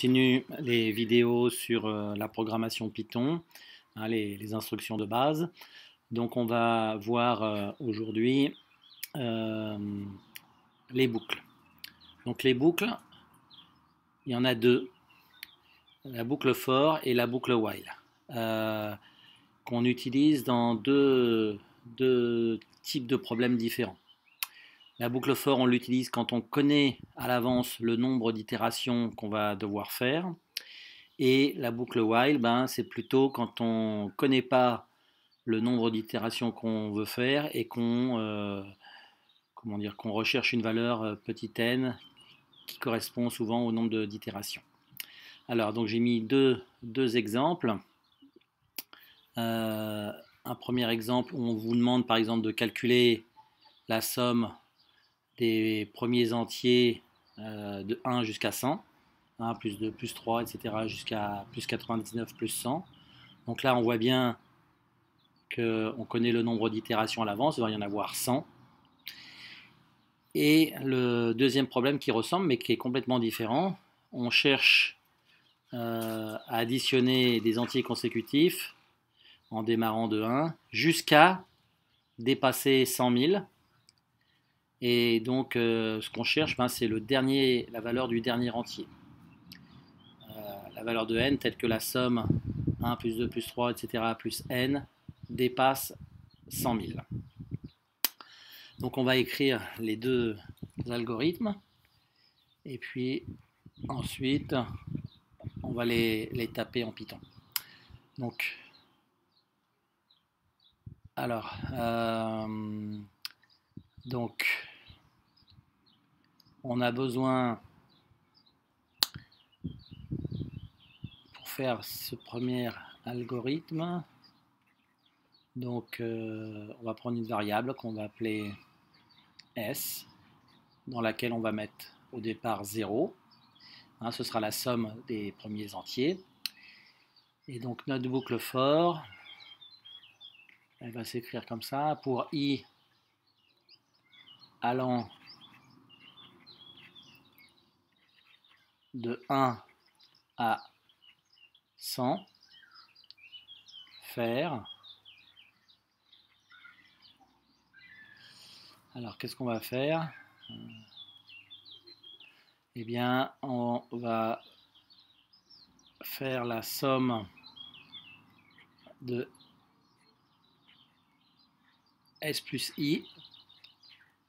continue les vidéos sur la programmation Python, hein, les instructions de base. Donc on va voir aujourd'hui les boucles. Donc les boucles, il y en a deux, la boucle for et la boucle while, qu'on utilise dans deux types de problèmes différents. La boucle for, on l'utilise quand on connaît à l'avance le nombre d'itérations qu'on va devoir faire. Et la boucle while, c'est plutôt quand on ne connaît pas le nombre d'itérations qu'on veut faire et qu'on recherche une valeur petit n qui correspond souvent au nombre d'itérations. Alors, donc j'ai mis deux exemples. Un premier exemple où on vous demande par exemple de calculer la somme des premiers entiers de 1 jusqu'à 100, 1 plus 2 plus 3, etc. jusqu'à plus 99 plus 100. Donc là, on voit bien qu'on connaît le nombre d'itérations à l'avance, il va y en avoir 100. Et le deuxième problème qui ressemble, mais qui est complètement différent, on cherche à additionner des entiers consécutifs en démarrant de 1 jusqu'à dépasser 100 000. Et donc, ce qu'on cherche, c'est la valeur du dernier entier. La valeur de n, telle que la somme 1 plus 2 plus 3, etc., plus n, dépasse 100 000. Donc, on va écrire les deux algorithmes. Et puis, ensuite, on va les taper en Python. Donc, alors, on a besoin, pour faire ce premier algorithme, donc on va prendre une variable qu'on va appeler S, dans laquelle on va mettre au départ 0. Hein, ce sera la somme des premiers entiers. Et donc notre boucle for, elle va s'écrire comme ça. Pour i allant de 1 à 100, faire. Alors qu'est-ce qu'on va faire? Eh bien, on va faire la somme de S plus I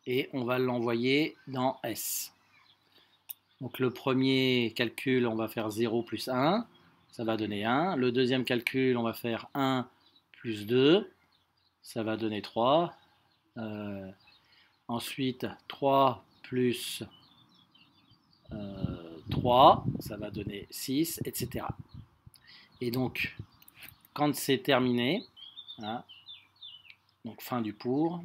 et on va l'envoyer dans S. Donc le premier calcul, on va faire 0 plus 1, ça va donner 1. Le deuxième calcul, on va faire 1 plus 2, ça va donner 3. Ensuite, 3 plus 3, ça va donner 6, etc. Et donc, quand c'est terminé, hein, donc fin du pour,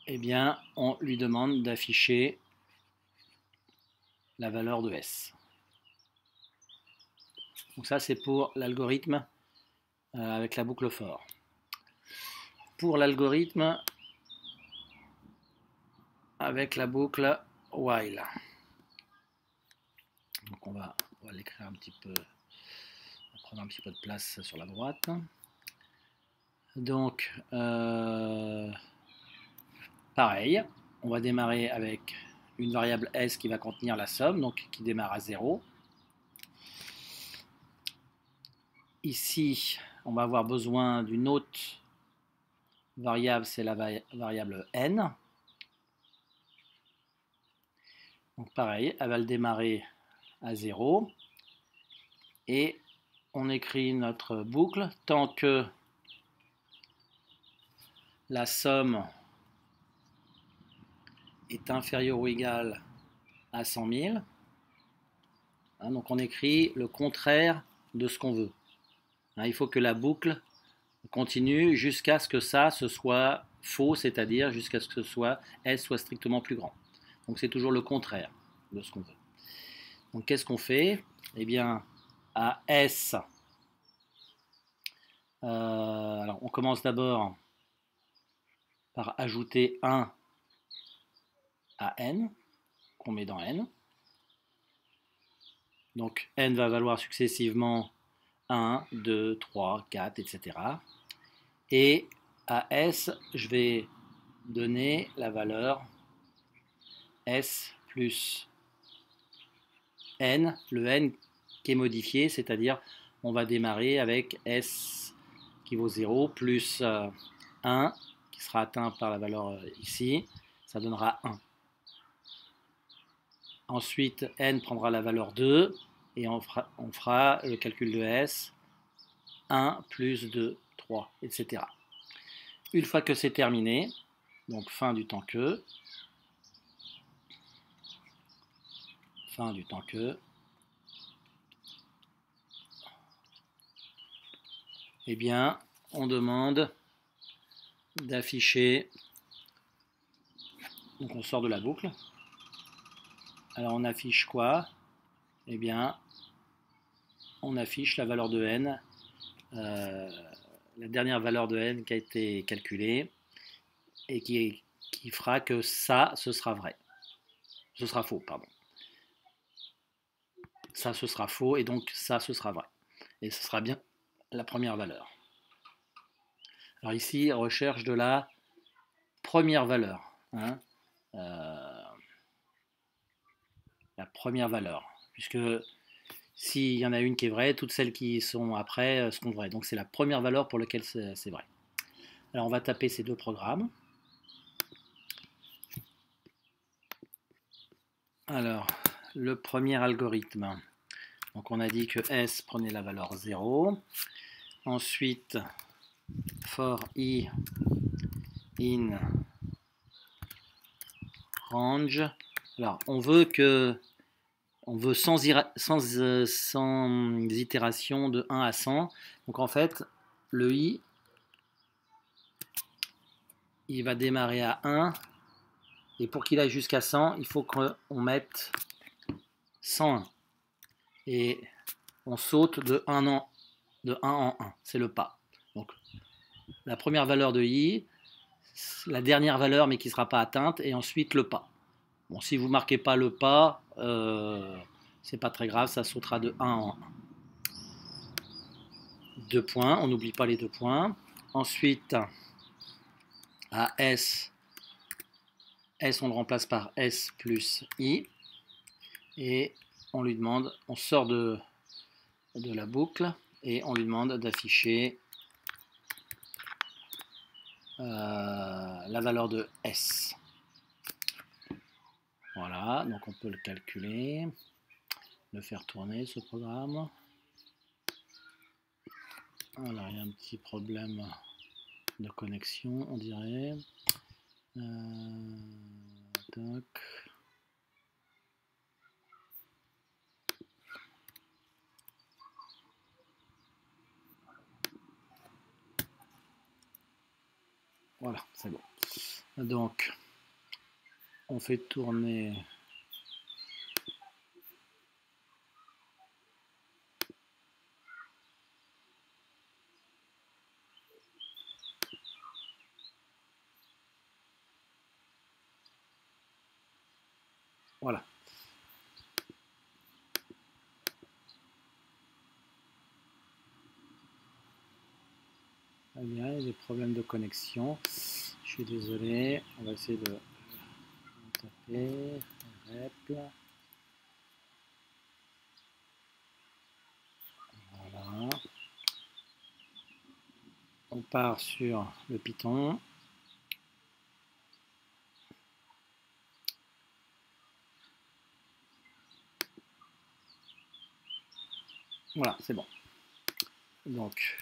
eh bien, on lui demande d'afficher la valeur de S. Donc ça, c'est pour l'algorithme avec la boucle for. Pour l'algorithme avec la boucle while. Donc on va l'écrire un petit peu, on va prendre un petit peu de place sur la droite. Donc, pareil, on va démarrer avec une variable S qui va contenir la somme, donc qui démarre à 0. Ici, on va avoir besoin d'une autre variable, c'est la variable n. Donc pareil, elle va le démarrer à 0. Et on écrit notre boucle tant que la somme est inférieure ou égale à 100 000. Hein, donc on écrit le contraire de ce qu'on veut. Hein, il faut que la boucle continue jusqu'à ce que ça ce soit faux, c'est-à-dire jusqu'à ce que S soit strictement plus grand. Donc c'est toujours le contraire de ce qu'on veut. Donc qu'est-ce qu'on fait? Eh bien, à S, alors on commence d'abord par ajouter 1 à n. qu'on met dans n. Donc n va valoir successivement 1, 2, 3, 4, etc. Et à S, je vais donner la valeur S plus n, le n qui est modifié, c'est-à-dire on va démarrer avec S qui vaut 0 plus 1 qui sera atteint par la valeur ici, ça donnera 1. Ensuite, n prendra la valeur 2 et on fera le calcul de S, 1 plus 2, 3, etc. Une fois que c'est terminé, donc fin du temps que, eh bien, on demande d'afficher, donc on sort de la boucle. Alors on affiche quoi? Eh bien, on affiche la valeur de n, la dernière valeur de n qui a été calculée et qui fera que ça, ce sera vrai. Ce sera faux, pardon. Ça, ce sera faux et donc ça, ce sera vrai. Et ce sera bien la première valeur. Alors ici, recherche de la première valeur. Hein, la première valeur. Puisque s'il y en a une qui est vraie, toutes celles qui sont après seront vraies. Donc c'est la première valeur pour laquelle c'est vrai. Alors on va taper ces deux programmes. Alors, le premier algorithme. Donc on a dit que S prenait la valeur 0. Ensuite, for I in range. Alors, on veut sans itération de 1 à 100. Donc en fait, le I, il va démarrer à 1. Et pour qu'il aille jusqu'à 100, il faut qu'on mette 101. Et on saute de 1 en 1. C'est le pas. Donc la première valeur de I, la dernière valeur mais qui ne sera pas atteinte, et ensuite le pas. Bon, si vous ne marquez pas le pas, c'est pas très grave, ça sautera de 1 en 1. 2 points, on n'oublie pas les 2 points. Ensuite, à S, on le remplace par S plus I. Et on lui demande, on sort de la boucle et on lui demande d'afficher la valeur de S. Voilà, donc on peut le calculer, le faire tourner ce programme. Alors il y a un petit problème de connexion, on dirait. Tac. Voilà, c'est bon. Donc, on fait tourner. Voilà. Très bien, il y a des problèmes de connexion. Je suis désolé. On va essayer de taper. Rep. Voilà. On part sur le Python. Voilà, c'est bon. Donc,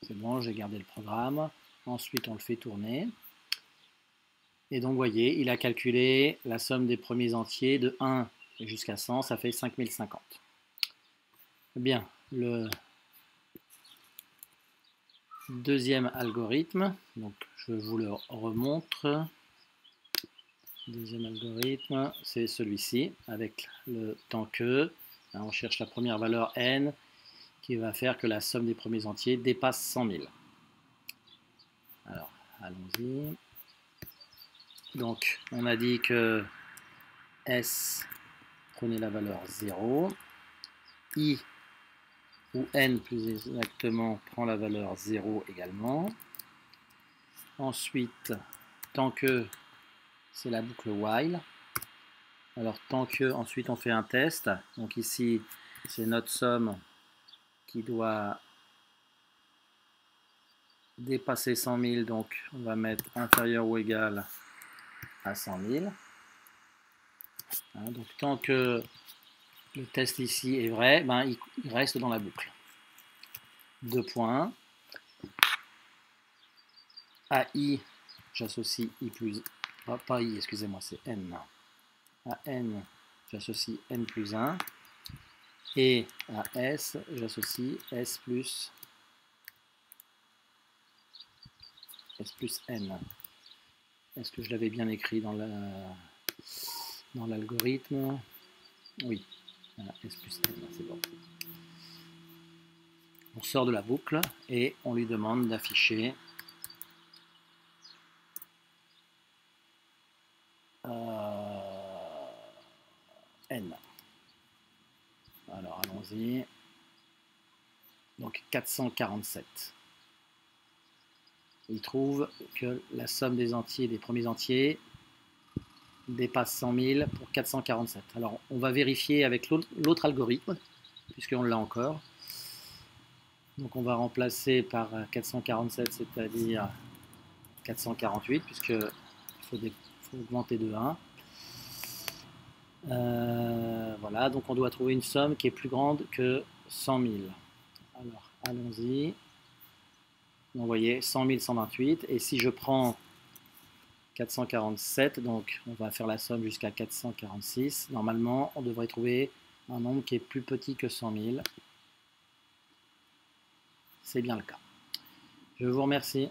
c'est bon, j'ai gardé le programme. Ensuite, on le fait tourner. Et donc, vous voyez, il a calculé la somme des premiers entiers de 1 jusqu'à 100, ça fait 5050. Bien, le deuxième algorithme, donc je vous le remontre. Deuxième algorithme, c'est celui-ci, avec le temps que. On cherche la première valeur n, qui va faire que la somme des premiers entiers dépasse 100 000. Alors, allons-y. Donc, on a dit que S, prenez la valeur 0. I, ou N plus exactement, prend la valeur 0 également. Ensuite, tant que, c'est la boucle while. Alors tant que, ensuite on fait un test. Donc ici, c'est notre somme qui doit dépasser 100 000. Donc on va mettre inférieur ou égal à 100 000. Hein, donc tant que le test ici est vrai, ben, il reste dans la boucle. Deux points. À I, j'associe I plus... pas I, excusez-moi, c'est N. À N, j'associe N plus 1. Et à S, j'associe S plus N. Est-ce que je l'avais bien écrit dans l'algorithme? Oui. Voilà, S plus N, c'est bon. On sort de la boucle et on lui demande d'afficher N. Alors allons-y. Donc 447. Il trouve que la somme des entiers, des premiers entiers, dépasse 100 000 pour 447. Alors on va vérifier avec l'autre algorithme, puisqu'on l'a encore. Donc on va remplacer par 447, c'est-à-dire 448, puisqu'il faut augmenter de 1. Voilà, donc on doit trouver une somme qui est plus grande que 100 000. Alors allons-y. Donc vous voyez, 100 128. Et si je prends 447, donc on va faire la somme jusqu'à 446. Normalement, on devrait trouver un nombre qui est plus petit que 100 000. C'est bien le cas. Je vous remercie.